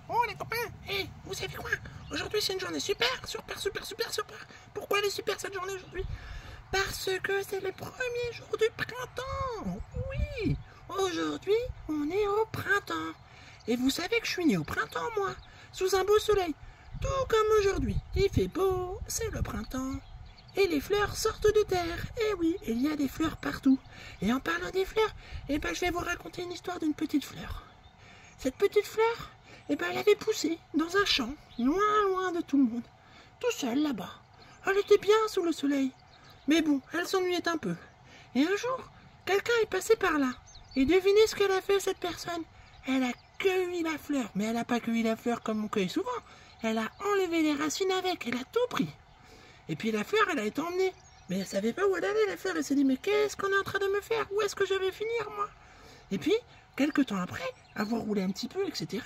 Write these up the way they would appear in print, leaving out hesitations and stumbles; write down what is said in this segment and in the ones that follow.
Oh les copains, hey, vous savez quoi? Aujourd'hui c'est une journée super, super, super, super, super. Pourquoi elle est super cette journée aujourd'hui? Parce que c'est le premier jour du printemps. Oui, aujourd'hui on est au printemps. Et vous savez que je suis né au printemps moi, sous un beau soleil. Tout comme aujourd'hui, il fait beau, c'est le printemps. Et les fleurs sortent de terre. Et oui, il y a des fleurs partout. Et en parlant des fleurs, je vais vous raconter une histoire d'une petite fleur. Cette petite fleur, elle avait poussé dans un champ, loin, loin de tout le monde, tout seul là-bas. Elle était bien sous le soleil. Mais bon, elle s'ennuyait un peu. Et un jour, quelqu'un est passé par là. Et devinez ce qu'elle a fait, cette personne? Elle a cueilli la fleur. Mais elle n'a pas cueilli la fleur comme on cueille souvent. Elle a enlevé les racines avec. Elle a tout pris. Et puis la fleur, elle a été emmenée. Mais elle savait pas où elle allait, la fleur. Elle s'est dit, mais qu'est-ce qu'on est en train de me faire? Où est-ce que je vais finir, moi? Et puis, quelque temps après, avoir roulé un petit peu, etc.,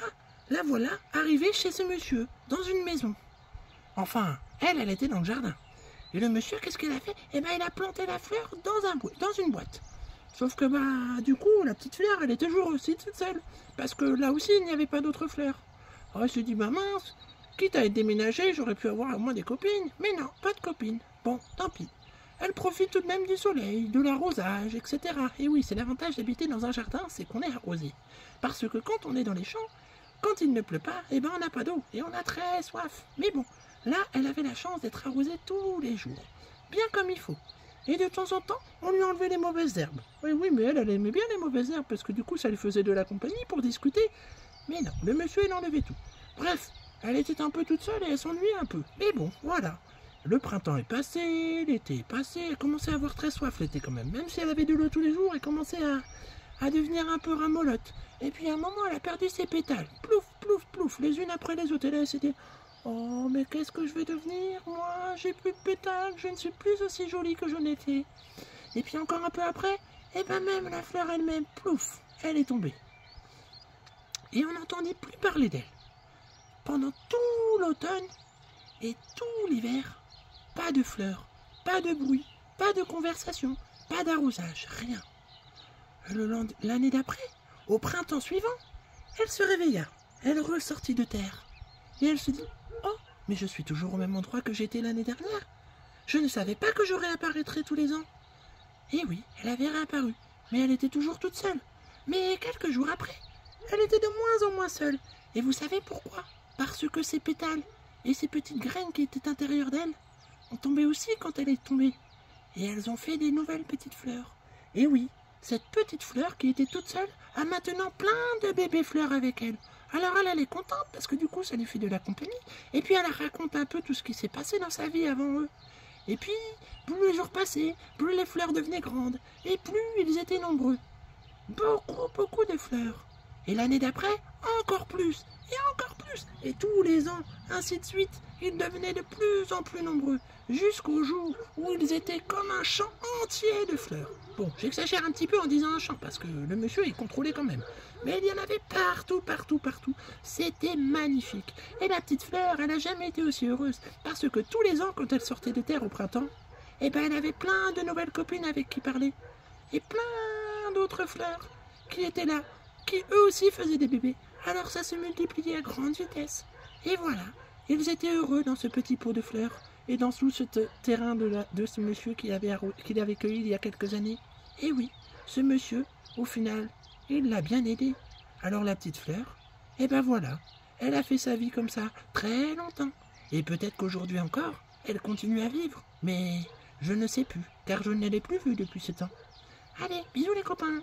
la voilà arrivée chez ce monsieur, dans une maison. Enfin, elle était dans le jardin. Et le monsieur, qu'est-ce qu'il a fait? Il a planté la fleur dans une boîte. Sauf que, du coup, la petite fleur, elle est toujours aussi toute seule. Parce que là aussi, il n'y avait pas d'autres fleurs. Alors, elle se dit, mince, quitte à être déménagée, j'aurais pu avoir au moins des copines. Mais non, pas de copines. Bon, tant pis. Elle profite tout de même du soleil, de l'arrosage, etc. Et oui, c'est l'avantage d'habiter dans un jardin, c'est qu'on est arrosé. Parce que quand on est dans les champs, quand il ne pleut pas, on n'a pas d'eau et on a très soif. Mais bon, là, elle avait la chance d'être arrosée tous les jours, bien comme il faut. Et de temps en temps, on lui enlevait les mauvaises herbes. Oui, mais elle aimait bien les mauvaises herbes parce que du coup, ça lui faisait de la compagnie pour discuter. Mais non, le monsieur, il enlevait tout. Bref, elle était un peu toute seule et elle s'ennuyait un peu. Mais bon, voilà. Le printemps est passé, l'été est passé, elle commençait à avoir très soif l'été quand même. Même si elle avait de l'eau tous les jours, elle commençait à devenir un peu ramollote. Et puis à un moment, elle a perdu ses pétales. Plouf, plouf, plouf, les unes après les autres. Et là, elle s'est dit, oh, mais qu'est-ce que je vais devenir, moi? J'ai plus de pétales, je ne suis plus aussi jolie que je l'étais. Et puis encore un peu après, même la fleur elle-même, plouf, elle est tombée. Et on n'entendit plus parler d'elle. Pendant tout l'automne et tout l'hiver, pas de fleurs, pas de bruit, pas de conversation, pas d'arrosage, rien. L'année d'après, au printemps suivant, elle se réveilla, elle ressortit de terre. Et elle se dit, oh, mais je suis toujours au même endroit que j'étais l'année dernière. Je ne savais pas que je réapparaîtrais tous les ans. Et oui, elle avait réapparu, mais elle était toujours toute seule. Mais quelques jours après, elle était de moins en moins seule. Et vous savez pourquoi? Parce que ses pétales et ces petites graines qui étaient à l'intérieur d'elle ont tombé aussi quand elle est tombée. Et elles ont fait des nouvelles petites fleurs. Et oui, cette petite fleur qui était toute seule a maintenant plein de bébés fleurs avec elle. Alors elle est contente parce que du coup ça lui fait de la compagnie. Et puis elle raconte un peu tout ce qui s'est passé dans sa vie avant eux. Et puis, plus les jours passaient, plus les fleurs devenaient grandes. Et plus ils étaient nombreux. Beaucoup, beaucoup de fleurs. Et l'année d'après, encore plus. Et encore plus. Et tous les ans, ainsi de suite, ils devenaient de plus en plus nombreux. Jusqu'au jour où ils étaient comme un champ entier de fleurs. Bon, j'exagère un petit peu en disant un champ, parce que le monsieur est contrôlé quand même. Mais il y en avait partout, partout, partout. C'était magnifique. Et la petite fleur, elle n'a jamais été aussi heureuse. Parce que tous les ans, quand elle sortait de terre au printemps, elle avait plein de nouvelles copines avec qui parler. Et plein d'autres fleurs qui étaient là, qui eux aussi faisaient des bébés. Alors ça se multipliait à grande vitesse. Et voilà, ils étaient heureux dans ce petit pot de fleurs et dans tout ce terrain de ce monsieur qu'il avait cueilli il y a quelques années. Et oui, ce monsieur, au final, il l'a bien aidé. Alors la petite fleur, voilà, elle a fait sa vie comme ça très longtemps. Et peut-être qu'aujourd'hui encore, elle continue à vivre. Mais je ne sais plus, car je ne l'ai plus vue depuis ce temps. Allez, bisous les copains!